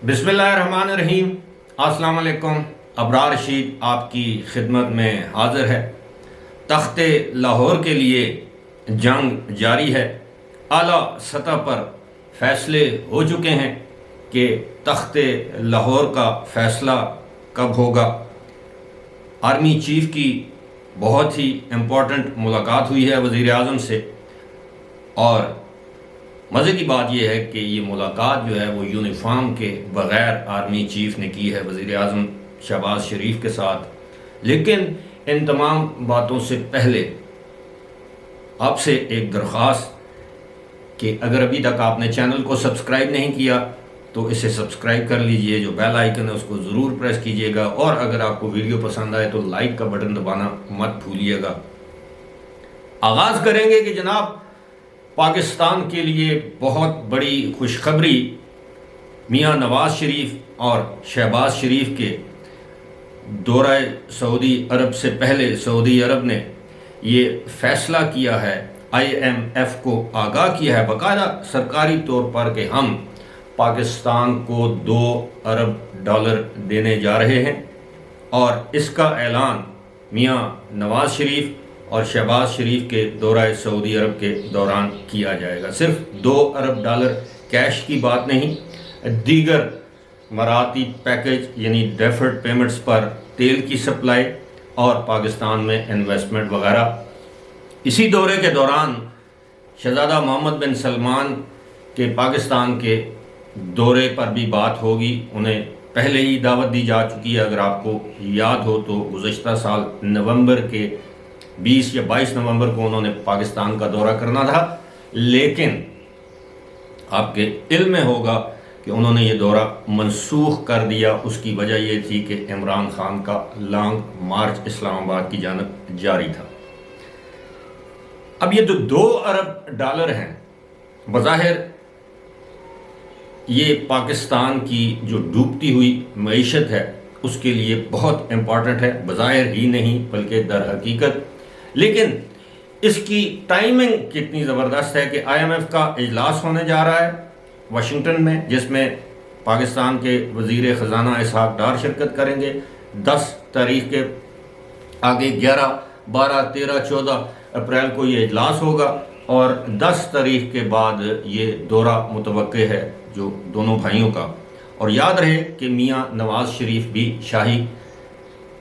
بسم اللہ الرحمن الرحیم۔ السلام علیکم۔ ابرار رشید آپ کی خدمت میں حاضر ہے۔ تخت لاہور کے لیے جنگ جاری ہے۔ اعلیٰ سطح پر فیصلے ہو چکے ہیں کہ تخت لاہور کا فیصلہ کب ہوگا۔ آرمی چیف کی بہت ہی امپورٹنٹ ملاقات ہوئی ہے وزیر اعظم سے، اور مزے کی بات یہ ہے کہ یہ ملاقات جو ہے وہ یونیفارم کے بغیر آرمی چیف نے کی ہے وزیر اعظم شہباز شریف کے ساتھ۔ لیکن ان تمام باتوں سے پہلے آپ سے ایک درخواست کہ اگر ابھی تک آپ نے چینل کو سبسکرائب نہیں کیا تو اسے سبسکرائب کر لیجئے، جو بیل آئیکن ہے اس کو ضرور پریس کیجئے گا، اور اگر آپ کو ویڈیو پسند آئے تو لائک کا بٹن دبانا مت بھولیے گا۔ آغاز کریں گے کہ جناب پاکستان کے لیے بہت بڑی خوشخبری میاں نواز شریف اور شہباز شریف کے دورہ سعودی عرب سے پہلے سعودی عرب نے یہ فیصلہ کیا ہے، IMF کو آگاہ کیا ہے باقاعدہ سرکاری طور پر کہ ہم پاکستان کو $2 ارب دینے جا رہے ہیں، اور اس کا اعلان میاں نواز شریف اور شہباز شریف کے دورہ سعودی عرب کے دوران کیا جائے گا۔ صرف $2 ارب کیش کی بات نہیں، دیگر مراعاتی پیکج یعنی ڈیفرڈ پیمنٹس پر تیل کی سپلائی اور پاکستان میں انویسٹمنٹ وغیرہ۔ اسی دورے کے دوران شہزادہ محمد بن سلمان کے پاکستان کے دورے پر بھی بات ہوگی۔ انہیں پہلے ہی دعوت دی جا چکی ہے، اگر آپ کو یاد ہو تو گزشتہ سال نومبر کے 20 یا 22 نومبر کو انہوں نے پاکستان کا دورہ کرنا تھا، لیکن آپ کے علم میں ہوگا کہ انہوں نے یہ دورہ منسوخ کر دیا۔ اس کی وجہ یہ تھی کہ عمران خان کا لانگ مارچ اسلام آباد کی جانب جاری تھا۔ اب یہ جو $2 ارب ہیں، بظاہر یہ پاکستان کی جو ڈوبتی ہوئی معیشت ہے اس کے لیے بہت امپورٹنٹ ہے، بظاہر ہی نہیں بلکہ در حقیقت۔ لیکن اس کی ٹائمنگ کتنی زبردست ہے کہ IMF کا اجلاس ہونے جا رہا ہے واشنگٹن میں، جس میں پاکستان کے وزیر خزانہ اسحاق ڈار شرکت کریں گے۔ 10 تاریخ کے آگے 11، 12، 13، 14 اپریل کو یہ اجلاس ہوگا، اور 10 تاریخ کے بعد یہ دورہ متوقع ہے جو دونوں بھائیوں کا۔ اور یاد رہے کہ میاں نواز شریف بھی شاہی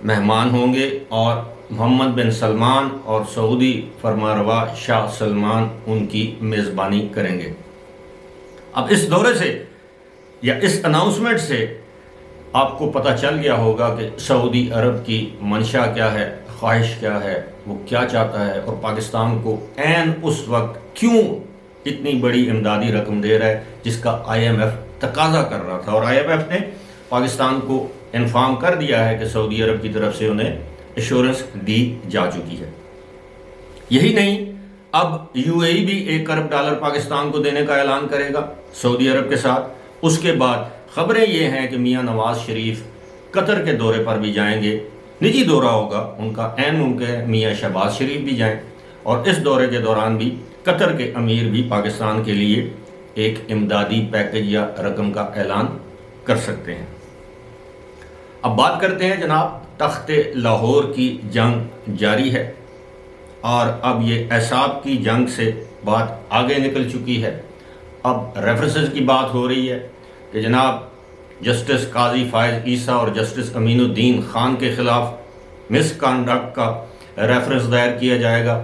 مہمان ہوں گے، اور محمد بن سلمان اور سعودی فرمانروا شاہ سلمان ان کی میزبانی کریں گے۔ اب اس دورے سے یا اس اناؤنسمنٹ سے آپ کو پتہ چل گیا ہوگا کہ سعودی عرب کی منشا کیا ہے، خواہش کیا ہے، وہ کیا چاہتا ہے، اور پاکستان کو عین اس وقت کیوں اتنی بڑی امدادی رقم دے رہا ہے جس کا IMF تقاضا کر رہا تھا۔ اور IMF نے پاکستان کو انفارم کر دیا ہے کہ سعودی عرب کی طرف سے انہیں ایشورنس دی جا چکی ہے۔ یہی نہیں، اب UAE بھی $1 ارب پاکستان کو دینے کا اعلان کرے گا سعودی عرب کے ساتھ۔ اس کے بعد خبریں یہ ہیں کہ میاں نواز شریف قطر کے دورے پر بھی جائیں گے، نجی دورہ ہوگا ان کا، عین ممکن ہے میاں شہباز شریف بھی جائیں، اور اس دورے کے دوران بھی قطر کے امیر بھی پاکستان کے لیے ایک امدادی پیکج یا رقم کا اعلان کر سکتے ہیں۔ اب بات کرتے ہیں جناب، تخت لاہور کی جنگ جاری ہے، اور اب یہ اعصاب کی جنگ سے بات آگے نکل چکی ہے۔ اب ریفرنسز کی بات ہو رہی ہے کہ جناب جسٹس قاضی فائز عیسیٰ اور جسٹس امین الدین خان کے خلاف مس کانڈکٹ کا ریفرنس دائر کیا جائے گا۔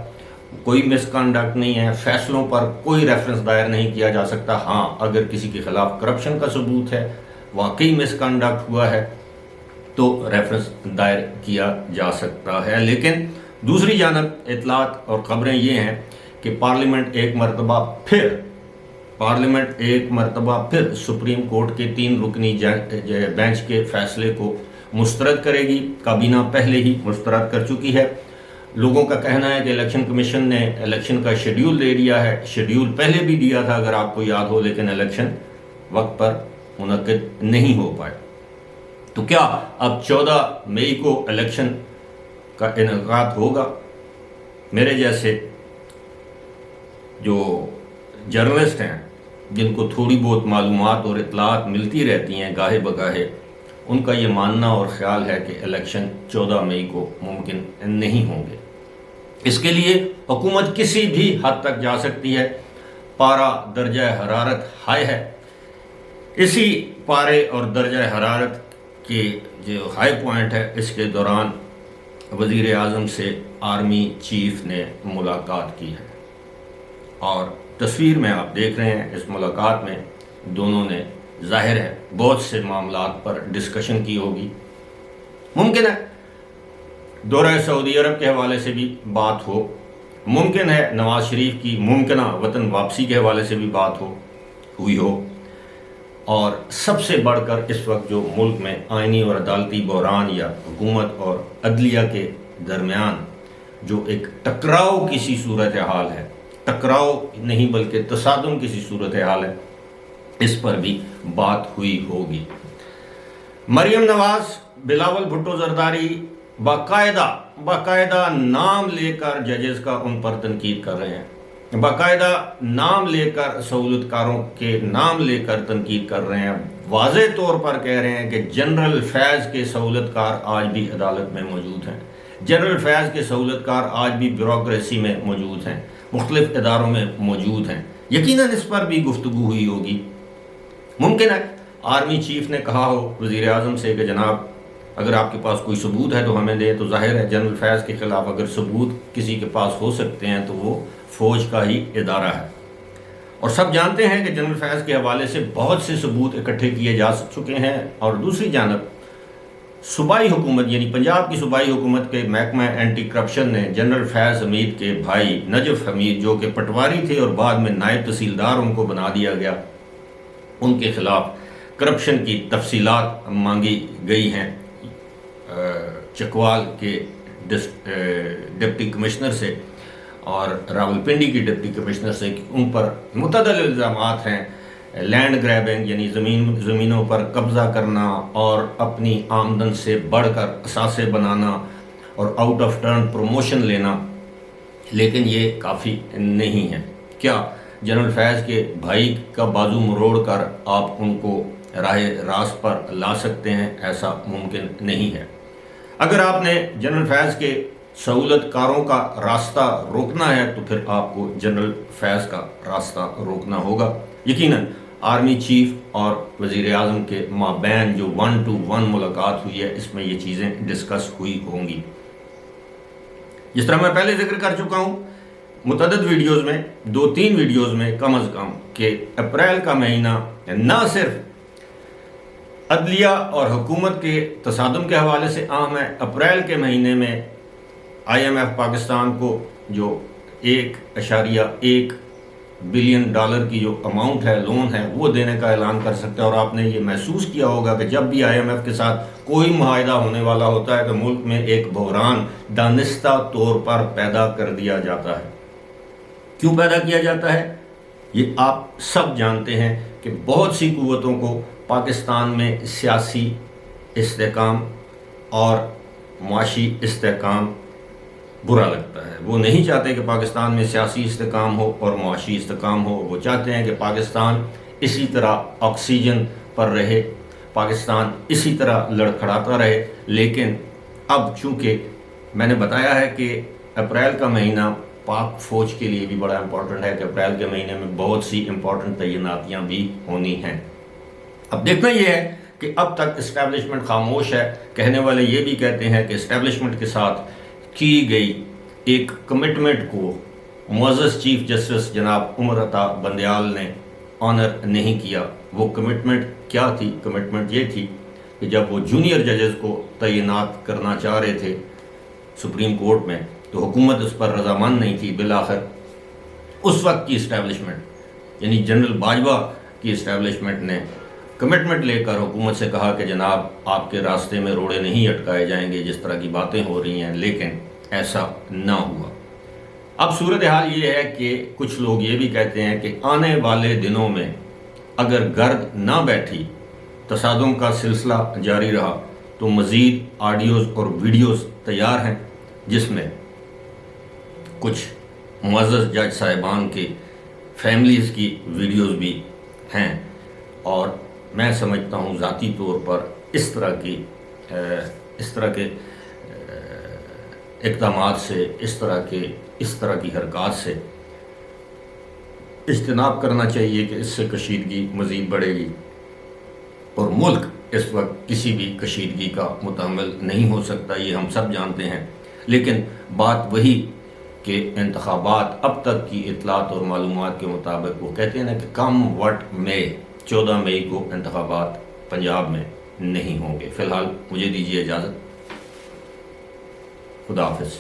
کوئی مس کانڈکٹ نہیں ہے، فیصلوں پر کوئی ریفرنس دائر نہیں کیا جا سکتا۔ ہاں، اگر کسی کے خلاف کرپشن کا ثبوت ہے، واقعی مس کانڈکٹ ہوا ہے، تو ریفرنس دائر کیا جا سکتا ہے۔ لیکن دوسری جانب اطلاعات اور خبریں یہ ہیں کہ پارلیمنٹ ایک مرتبہ پھر سپریم کورٹ کے 3 رکنی بینچ کے فیصلے کو مسترد کرے گی۔ کابینہ پہلے ہی مسترد کر چکی ہے۔ لوگوں کا کہنا ہے کہ الیکشن کمیشن نے الیکشن کا شیڈیول دے دیا ہے، شیڈیول پہلے بھی دیا تھا اگر آپ کو یاد ہو، لیکن الیکشن وقت پر منعقد نہیں ہو پائے۔ تو کیا اب 14 مئی کو الیکشن کا انعقاد ہوگا؟ میرے جیسے جو جرنلسٹ ہیں جن کو تھوڑی بہت معلومات اور اطلاعات ملتی رہتی ہیں گاہے بگاہے، ان کا یہ ماننا اور خیال ہے کہ الیکشن 14 مئی کو ممکن نہیں ہوں گے۔ اس کے لیے حکومت کسی بھی حد تک جا سکتی ہے۔ پارہ درجہ حرارت ہائی ہے، اسی پارے اور درجہ حرارت کے جو ہائی پوائنٹ ہے، اس کے دوران وزیر اعظم سے آرمی چیف نے ملاقات کی ہے، اور تصویر میں آپ دیکھ رہے ہیں اس ملاقات میں دونوں نے ظاہر ہے بہت سے معاملات پر ڈسکشن کی ہوگی۔ ممکن ہے دورہ سعودی عرب کے حوالے سے بھی بات ہو، ممکن ہے نواز شریف کی ممکنہ وطن واپسی کے حوالے سے بھی بات ہوئی ہو، اور سب سے بڑھ کر اس وقت جو ملک میں آئینی اور عدالتی بحران یا حکومت اور عدلیہ کے درمیان جو ایک ٹکراؤ کسی صورتحال ہے، ٹکراؤ نہیں بلکہ تصادم کسی صورتحال ہے، اس پر بھی بات ہوئی ہوگی۔ مریم نواز، بلاول بھٹو زرداری باقاعدہ نام لے کر ججز کا ان پر تنقید کر رہے ہیں، باقاعدہ نام لے کر سہولت کاروں کے نام لے کر تنقید کر رہے ہیں، واضح طور پر کہہ رہے ہیں کہ جنرل فیض کے سہولت کار آج بھی عدالت میں موجود ہیں، جنرل فیض کے سہولت کار آج بھی بیوروکریسی میں موجود ہیں، مختلف اداروں میں موجود ہیں۔ یقیناً اس پر بھی گفتگو ہوئی ہوگی۔ ممکن ہے آرمی چیف نے کہا ہو وزیر اعظم سے کہ جناب اگر آپ کے پاس کوئی ثبوت ہے تو ہمیں دیں، تو ظاہر ہے جنرل فیض کے خلاف اگر ثبوت کسی کے پاس ہو سکتے ہیں تو وہ فوج کا ہی ادارہ ہے، اور سب جانتے ہیں کہ جنرل فیض کے حوالے سے بہت سے ثبوت اکٹھے کیے جا چکے ہیں۔ اور دوسری جانب صوبائی حکومت یعنی پنجاب کی صوبائی حکومت کے محکمہ اینٹی کرپشن نے جنرل فیض حمید کے بھائی نجف حمید، جو کہ پٹواری تھے اور بعد میں نائب تحصیلدار ان کو بنا دیا گیا، ان کے خلاف کرپشن کی تفصیلات مانگی گئی ہیں چکوال کے ڈپٹی کمشنر سے اور راولپنڈی کی ڈپٹی کمشنر سے، کہ ان پر متعدد الزامات ہیں، لینڈ گریبنگ یعنی زمینوں پر قبضہ کرنا اور اپنی آمدن سے بڑھ کر اثاثے بنانا اور آؤٹ آف ٹرن پروموشن لینا، لیکن یہ کافی نہیں ہے۔ کیا جنرل فیض کے بھائی کا بازو مروڑ کر آپ ان کو راہ راست پر لا سکتے ہیں؟ ایسا ممکن نہیں ہے۔ اگر آپ نے جنرل فیض کے سہولت کاروں کا راستہ روکنا ہے تو پھر آپ کو جنرل فیض کا راستہ روکنا ہوگا۔ یقیناً آرمی چیف اور وزیر اعظم کے مابین جو 1 to 1 ملاقات ہوئی ہے، اس میں یہ چیزیں ڈسکس ہوئی ہوں گی۔ جس طرح میں پہلے ذکر کر چکا ہوں متعدد ویڈیوز میں، 2-3 ویڈیوز میں کم از کم، کہ اپریل کا مہینہ نہ صرف عدلیہ اور حکومت کے تصادم کے حوالے سے اہم ہے، اپریل کے مہینے میں IMF پاکستان کو جو $1.1 بلین کی جو اماؤنٹ ہے، لون ہے، وہ دینے کا اعلان کر سکتا ہے۔ اور آپ نے یہ محسوس کیا ہوگا کہ جب بھی IMF کے ساتھ کوئی معاہدہ ہونے والا ہوتا ہے تو ملک میں ایک بحران دانستہ طور پر پیدا کر دیا جاتا ہے۔ کیوں پیدا کیا جاتا ہے؟ یہ آپ سب جانتے ہیں کہ بہت سی قوتوں کو پاکستان میں سیاسی استحکام اور معاشی استحکام برا لگتا ہے۔ وہ نہیں چاہتے کہ پاکستان میں سیاسی استحکام ہو اور معاشی استحکام ہو، وہ چاہتے ہیں کہ پاکستان اسی طرح آکسیجن پر رہے، پاکستان اسی طرح لڑکھڑاتا رہے۔ لیکن اب چونکہ میں نے بتایا ہے کہ اپریل کا مہینہ پاک فوج کے لیے بھی بڑا امپورٹنٹ ہے، کہ اپریل کے مہینے میں بہت سی امپورٹنٹ تعیناتیاں بھی ہونی ہیں۔ اب دیکھنا یہ ہے کہ اب تک اسٹیبلشمنٹ خاموش ہے۔ کہنے والے یہ بھی کہتے ہیں کہ اسٹیبلشمنٹ کے ساتھ کی گئی ایک کمٹمنٹ کو معزز چیف جسٹس جناب عمر عطا بندیال نے آنر نہیں کیا۔ وہ کمٹمنٹ کیا تھی؟ کمٹمنٹ یہ تھی کہ جب وہ جونیئر ججز کو تعینات کرنا چاہ رہے تھے سپریم کورٹ میں تو حکومت اس پر رضامند نہیں تھی۔ بالآخر اس وقت کی اسٹیبلشمنٹ یعنی جنرل باجوہ کی اسٹیبلشمنٹ نے کمٹمنٹ لے کر حکومت سے کہا کہ جناب آپ کے راستے میں روڑے نہیں اٹکائے جائیں گے جس طرح کی باتیں ہو رہی ہیں، لیکن ایسا نہ ہوا۔ اب صورتحال یہ ہے کہ کچھ لوگ یہ بھی کہتے ہیں کہ آنے والے دنوں میں اگر گرد نہ بیٹھی، تصادم کا سلسلہ جاری رہا، تو مزید آڈیوز اور ویڈیوز تیار ہیں جس میں کچھ معزز جج صاحبان کے فیملیز کی ویڈیوز بھی ہیں، اور میں سمجھتا ہوں ذاتی طور پر اس طرح کے اقدامات سے، اس طرح کی حرکات سے اجتناب کرنا چاہیے کہ اس سے کشیدگی مزید بڑھے گی، اور ملک اس وقت کسی بھی کشیدگی کا متحمل نہیں ہو سکتا، یہ ہم سب جانتے ہیں۔ لیکن بات وہی کہ انتخابات اب تک کی اطلاعات اور معلومات کے مطابق وہ کہتے ہیں نا کہ کم وٹ میں 14 مئی کو انتخابات پنجاب میں نہیں ہوں گے۔ فی الحال مجھے دیجیے اجازت، خدا حافظ۔